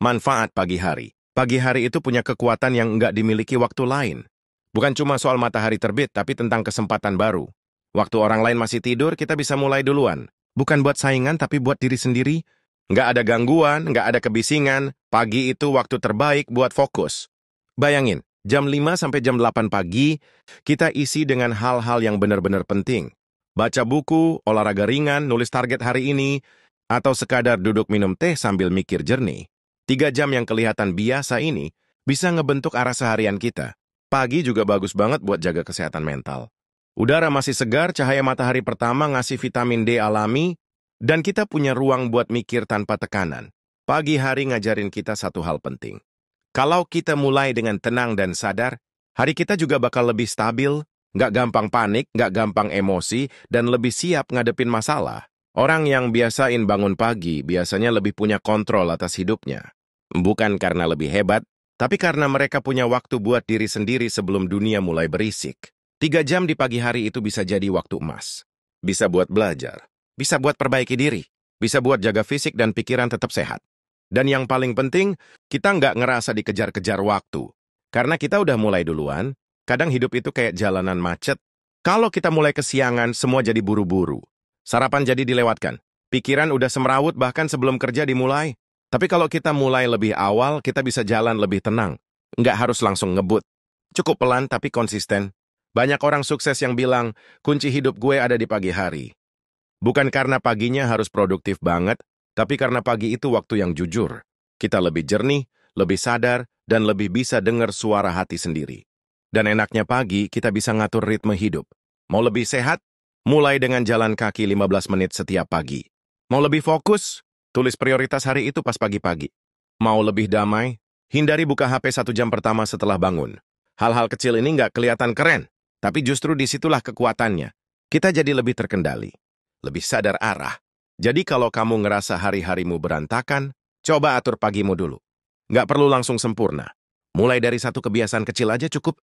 Manfaat pagi hari. Pagi hari itu punya kekuatan yang nggak dimiliki waktu lain. Bukan cuma soal matahari terbit, tapi tentang kesempatan baru. Waktu orang lain masih tidur, kita bisa mulai duluan. Bukan buat saingan, tapi buat diri sendiri. Nggak ada gangguan, nggak ada kebisingan. Pagi itu waktu terbaik buat fokus. Bayangin, jam 5 sampai jam 8 pagi, kita isi dengan hal-hal yang benar-benar penting. Baca buku, olahraga ringan, nulis target hari ini, atau sekadar duduk minum teh sambil mikir jernih. 3 jam yang kelihatan biasa ini bisa ngebentuk arah seharian kita. Pagi juga bagus banget buat jaga kesehatan mental. Udara masih segar, cahaya matahari pertama ngasih vitamin D alami, dan kita punya ruang buat mikir tanpa tekanan. Pagi hari ngajarin kita satu hal penting. Kalau kita mulai dengan tenang dan sadar, hari kita juga bakal lebih stabil, nggak gampang panik, nggak gampang emosi, dan lebih siap ngadepin masalah. Orang yang biasain bangun pagi biasanya lebih punya kontrol atas hidupnya. Bukan karena lebih hebat, tapi karena mereka punya waktu buat diri sendiri sebelum dunia mulai berisik. 3 jam di pagi hari itu bisa jadi waktu emas. Bisa buat belajar, bisa buat perbaiki diri, bisa buat jaga fisik dan pikiran tetap sehat. Dan yang paling penting, kita nggak ngerasa dikejar-kejar waktu. Karena kita udah mulai duluan, kadang hidup itu kayak jalanan macet. Kalau kita mulai kesiangan, semua jadi buru-buru. Sarapan jadi dilewatkan. Pikiran udah semrawut bahkan sebelum kerja dimulai. Tapi kalau kita mulai lebih awal, kita bisa jalan lebih tenang. Nggak harus langsung ngebut. Cukup pelan tapi konsisten. Banyak orang sukses yang bilang, kunci hidup gue ada di pagi hari. Bukan karena paginya harus produktif banget, tapi karena pagi itu waktu yang jujur. Kita lebih jernih, lebih sadar, dan lebih bisa dengar suara hati sendiri. Dan enaknya pagi, kita bisa ngatur ritme hidup. Mau lebih sehat? Mulai dengan jalan kaki 15 menit setiap pagi. Mau lebih fokus? Tulis prioritas hari itu pas pagi-pagi. Mau lebih damai? Hindari buka HP 1 jam pertama setelah bangun. Hal-hal kecil ini nggak kelihatan keren, tapi justru disitulah kekuatannya. Kita jadi lebih terkendali, lebih sadar arah. Jadi kalau kamu ngerasa hari-harimu berantakan, coba atur pagimu dulu. Nggak perlu langsung sempurna. Mulai dari satu kebiasaan kecil aja cukup.